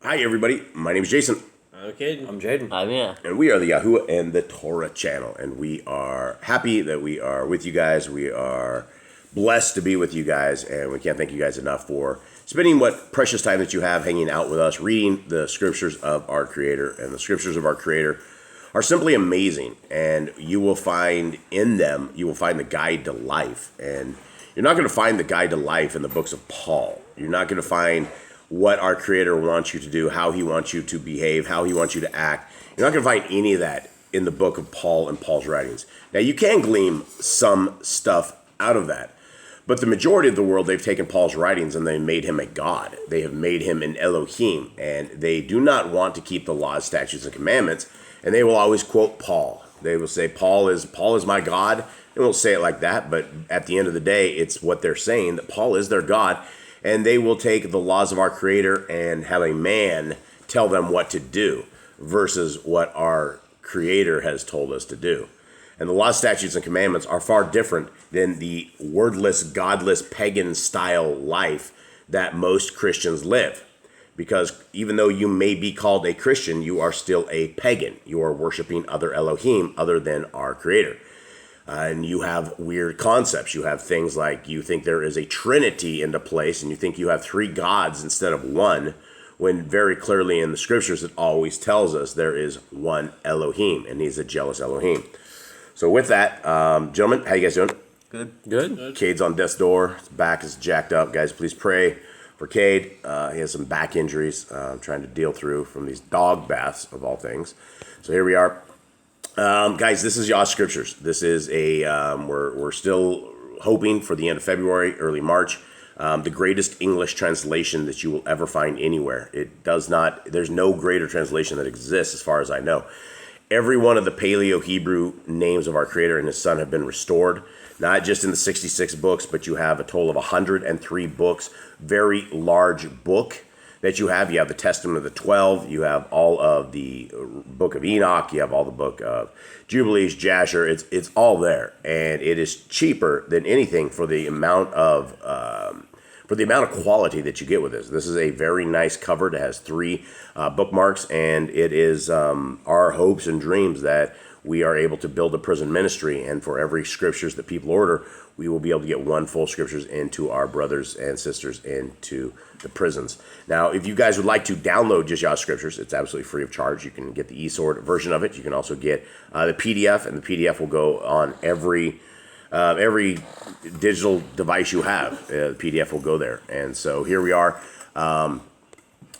Hi, everybody. My name is Jason. Okay, I'm Jaden. I'm Yah. And we are the Yahuwah and the Torah channel. And we are happy that we are with you guys. We are blessed to be with you guys. And we can't thank you guys enough for spending what precious time that you have hanging out with us, reading the scriptures of our Creator. And the scriptures of our Creator are simply amazing. And you will find in them, you will find the guide to life. And you're not going to find the guide to life in the books of Paul. You're not going to find what our Creator wants you to do, how He wants you to behave, how He wants you to act. You're not going to find any of that in the book of Paul and Paul's writings. Now, you can glean some stuff out of that, but the majority of the world, they've taken Paul's writings and they made him a god. They have made him an Elohim, and they do not want to keep the laws, statutes, and commandments, and they will always quote Paul. They will say, Paul is my God. They won't say it like that, but at the end of the day, it's what they're saying, that Paul is their God. And they will take the laws of our Creator and have a man tell them what to do versus what our Creator has told us to do. And the laws, statutes, and commandments are far different than the wordless, godless, pagan style life that most Christians live. Because even though you may be called a Christian, you are still a pagan. You are worshiping other Elohim other than our Creator. And you have weird concepts. You have things like you think there is a trinity into place and you think you have three gods instead of one, when very clearly in the scriptures it always tells us there is one Elohim, and He's a jealous Elohim. So with that, gentlemen, how you guys doing? Good. Cade's on death's door. His back is jacked up. Guys, please pray for Cade. He has some back injuries trying to deal through from these dog baths of all things. So here we are. Guys, this is Yah Scriptures. This is we're still hoping for the end of February, early March, the greatest English translation that you will ever find anywhere. There's no greater translation that exists as far as I know. Every one of the Paleo-Hebrew names of our Creator and His Son have been restored, not just in the 66 books, but you have a total of 103 books, very large book that you have. You have the Testament of the 12. You have all of the book of Enoch. You have all the book of Jubilees, Jasher. It's all there, and it is cheaper than anything for the amount of quality that you get with this. This is a very nice cover. It has 3 bookmarks, and it is our hopes and dreams that we are able to build a prison ministry, and for every scriptures that people order, we will be able to get one full scriptures into our brothers and sisters into the prisons. Now, if you guys would like to download just Yah Scriptures, it's absolutely free of charge. You can get the eSword version of it. You can also get the PDF, and the PDF will go on every digital device you have. The PDF will go there. And so here we are.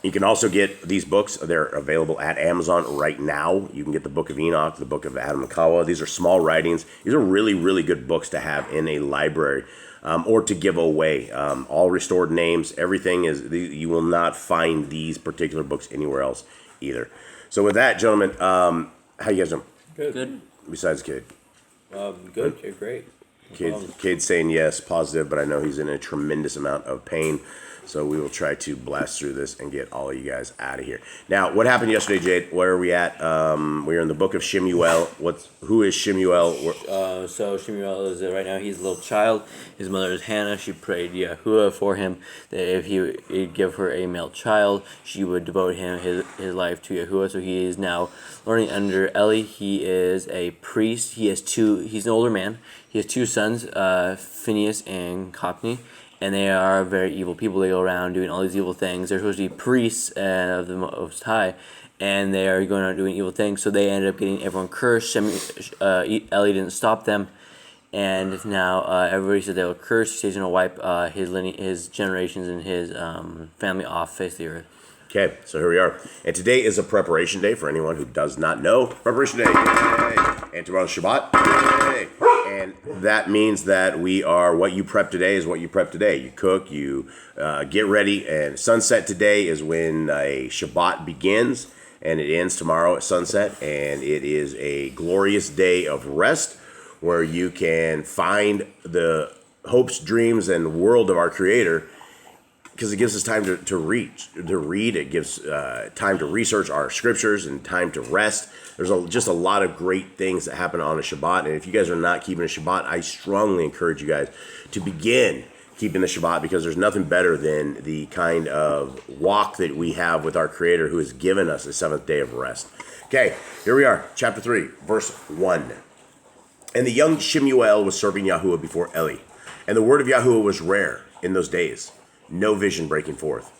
You can also get these books. They're available at Amazon right now. You can get the Book of Enoch, the Book of Adam and Kawa. These are small writings. These are really, really good books to have in a library or to give away. All restored names. Everything is. You will not find these particular books anywhere else either. So with that, gentlemen, how you guys doing? Good. Besides Cade. Good. You're great. Cade's saying yes, positive, but I know he's in a tremendous amount of pain. So we will try to blast through this and get all of you guys out of here. Now, what happened yesterday, Jade? Where are we at? We're in the book of SHEMU'EL. Who is SHEMU'EL? So SHEMU'EL is right now. He's a little child. His mother is Hannah. She prayed Yahuwah for him that if he would give her a male child, she would devote his life to Yahuwah. So he is now learning under Eli. He is a priest. He's an older man. He has 2 sons, Phineas and Cockney. And they are very evil people. They go around doing all these evil things. They're supposed to be priests of the Most High, and they are going out doing evil things. So they ended up getting everyone cursed. Eli didn't stop them, and now everybody said they will curse. He says he's going to wipe his generations and his family off face of the earth. Okay, so here we are. And today is a preparation day for anyone who does not know. Preparation day. Yay. And tomorrow's Shabbat. Yay. And that means that what you prep today is what you prep today. You cook, you get ready, and sunset today is when a Shabbat begins, and it ends tomorrow at sunset. And it is a glorious day of rest where you can find the hopes, dreams, and world of our Creator, because it gives us time to read. It gives time to research our scriptures and time to rest. There's just a lot of great things that happen on a Shabbat. And if you guys are not keeping a Shabbat, I strongly encourage you guys to begin keeping the Shabbat, because there's nothing better than the kind of walk that we have with our Creator, who has given us a seventh day of rest. Okay, here we are, chapter 3, verse 1. And the young SHEMU'EL was serving Yahuwah before Eli. And the word of Yahuwah was rare in those days, no vision breaking forth.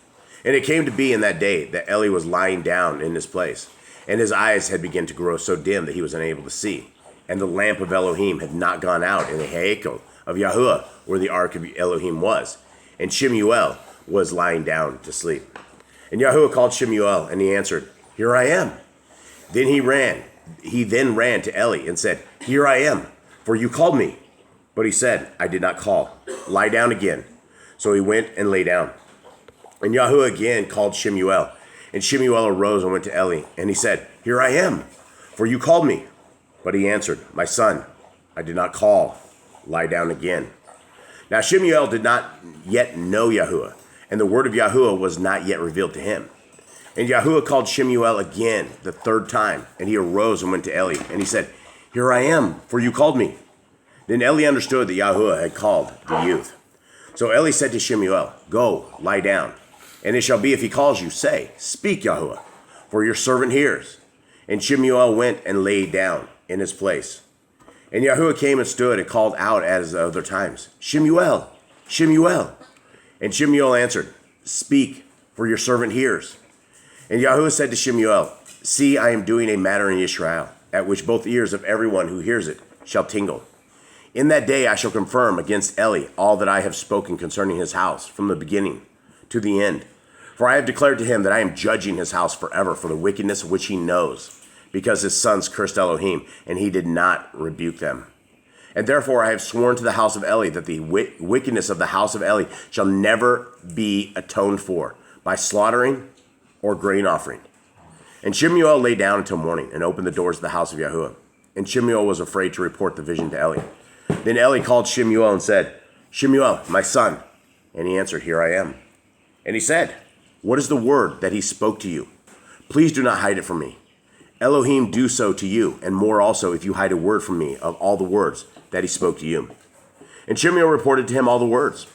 And it came to be in that day that Eli was lying down in his place, and his eyes had begun to grow so dim that he was unable to see. And the lamp of Elohim had not gone out in the Ha'akel of Yahuwah, where the ark of Elohim was. And SHEMU'EL was lying down to sleep. And Yahuwah called SHEMU'EL, and he answered, "Here I am." Then he then ran to Eli and said, "Here I am, for you called me." But he said, "I did not call. Lie down again." So he went and lay down. And Yahuwah again called SHEMU'EL. And SHEMU'EL arose and went to Eli. And he said, "Here I am, for you called me." But he answered, "My son, I did not call. Lie down again." Now SHEMU'EL did not yet know Yahuwah, and the word of Yahuwah was not yet revealed to him. And Yahuwah called SHEMU'EL again the third time. And he arose and went to Eli. And he said, "Here I am, for you called me." Then Eli understood that Yahuwah had called the youth. So Eli said to SHEMU'EL, "Go, lie down. And it shall be, if he calls you, say, 'Speak, Yahuwah, for your servant hears.'" And SHEMU'EL went and lay down in his place. And Yahuwah came and stood and called out as the other times, "SHEMU'EL, SHEMU'EL." And SHEMU'EL answered, "Speak, for your servant hears." And Yahuwah said to SHEMU'EL, "See, I am doing a matter in Israel, at which both ears of everyone who hears it shall tingle. In that day I shall confirm against Eli all that I have spoken concerning his house, from the beginning to the end. For I have declared to him that I am judging his house forever for the wickedness which he knows, because his sons cursed Elohim, and he did not rebuke them. And therefore I have sworn to the house of Eli that the wickedness of the house of Eli shall never be atoned for by slaughtering or grain offering." And SHEMU'EL lay down until morning and opened the doors of the house of Yahuwah. And SHEMU'EL was afraid to report the vision to Eli. Then Eli called SHEMU'EL and said, "SHEMU'EL, my son." And he answered, "Here I am." And he said, "What is the word that he spoke to you? Please do not hide it from me. Elohim do so to you, and more also if you hide a word from me of all the words that he spoke to you." And SHEMU'EL reported to him all the words,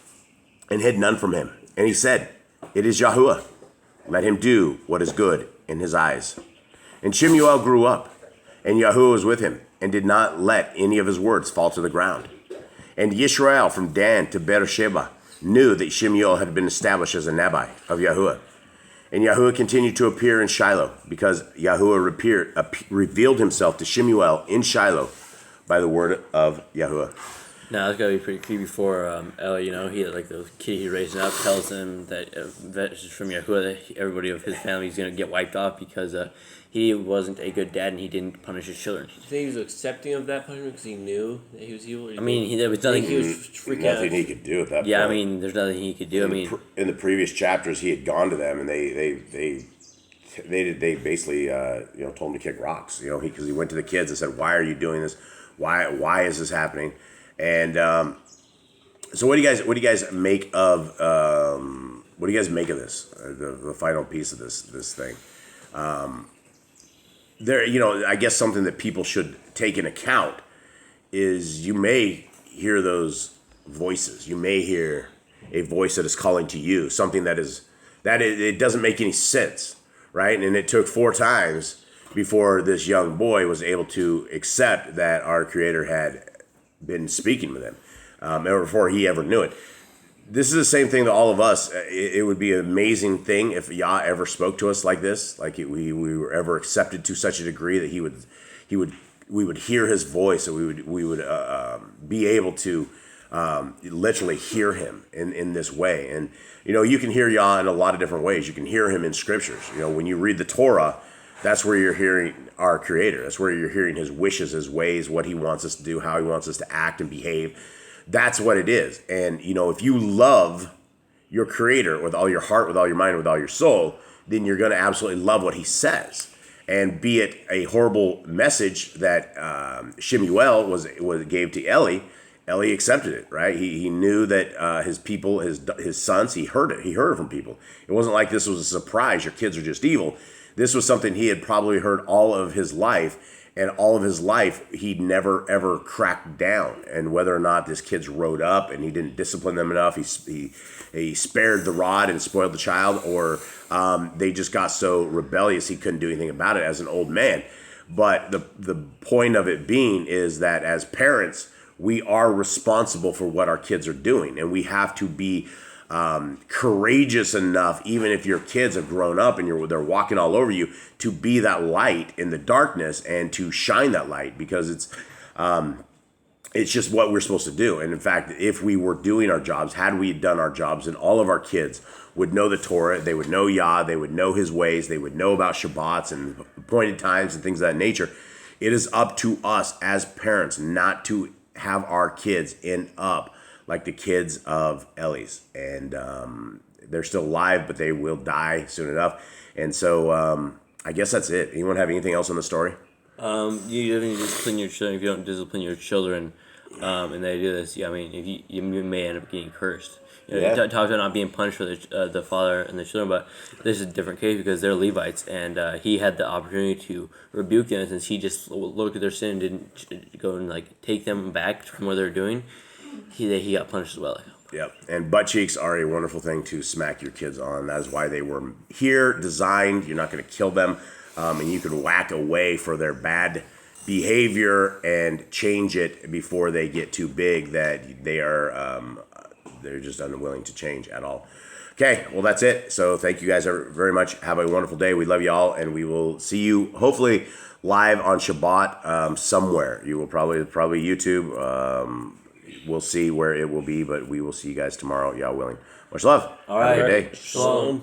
and hid none from him. And he said, "It is Yahuwah. Let him do what is good in his eyes." And SHEMU'EL grew up, and Yahuwah was with him, and did not let any of his words fall to the ground. And Yisrael from Dan to Beersheba knew that SHEMU'EL had been established as a Nabi of Yahuwah. And Yahuwah continued to appear in Shiloh, because Yahuwah revealed himself to SHEMU'EL in Shiloh by the word of Yahuwah. Now it's gotta be pretty creepy for Eli. He like the kid he's raising up tells him that that's from Yahuwah that everybody of his family is gonna get wiped off because he wasn't a good dad and he didn't punish his children. Do you think he was accepting of that punishment because he knew that he was evil? I mean, there was nothing. He was freaking Nothing out. he could do at that point. Yeah, I mean, there's nothing he could do. I mean, In the previous chapters, he had gone to them, and they basically told him to kick rocks. Because he went to the kids and said, "Why are you doing this? Why is this happening?" And so, what do you guys make of this? The final piece of this thing. I guess something that people should take into account is you may hear those voices. You may hear a voice that is calling to you, something that it doesn't make any sense, right? And it took 4 times before this young boy was able to accept that our Creator had been speaking with him, or before he ever knew it. This is the same thing to all of us. It would be an amazing thing if Yah ever spoke to us like this, we were ever accepted to such a degree that we would hear his voice, and we would be able to literally hear him in this way. And you can hear Yah in a lot of different ways. You can hear him in scriptures. When you read the Torah, that's where you're hearing our Creator. That's where you're hearing his wishes, his ways, what he wants us to do, how he wants us to act and behave. That's what it is. And, if you love your Creator with all your heart, with all your mind, with all your soul, then you're going to absolutely love what he says. And be it a horrible message that SHEMU'EL gave to Eli, Eli accepted it, right? He knew that his people, his sons, he heard it. He heard it from people. It wasn't like this was a surprise. Your kids are just evil. This was something he had probably heard all of his life, And all of his life, he never ever cracked down. And whether or not his kids rode up and he didn't discipline them enough, he spared the rod and spoiled the child, or they just got so rebellious he couldn't do anything about it as an old man. But the point of it being is that as parents, we are responsible for what our kids are doing, and we have to be courageous enough, even if your kids have grown up and they're walking all over you, to be that light in the darkness and to shine that light, because it's just what we're supposed to do. And in fact, if we were doing our jobs, had we done our jobs, and all of our kids would know the Torah, they would know Yah, they would know his ways, they would know about Shabbats and appointed times and things of that nature. It is up to us as parents not to have our kids end up like the kids of Ellie's. And they're still alive, but they will die soon enough. And so I guess that's it. Anyone have anything else on the story? You don't need to discipline your children. If you don't discipline your children, and they do this, I mean, if you may end up getting cursed. You know, talk about not being punished for the father and the children, but this is a different case because they're Levites, and he had the opportunity to rebuke them, since he just looked at their sin and didn't go and like take them back from what they're doing. He got punished as well. Yep. And butt cheeks are a wonderful thing to smack your kids on. That is why they were here, designed. You're not going to kill them, and you can whack away for their bad behavior and change it before they get too big that they are they're just unwilling to change at all. Okay, well, that's it. So thank you guys very much. Have a wonderful day. We love you all, and we will see you hopefully live on Shabbat somewhere. You will probably YouTube. We'll see where it will be, but we will see you guys tomorrow, Yah willing. Much love. All right. Have a good day. Shalom.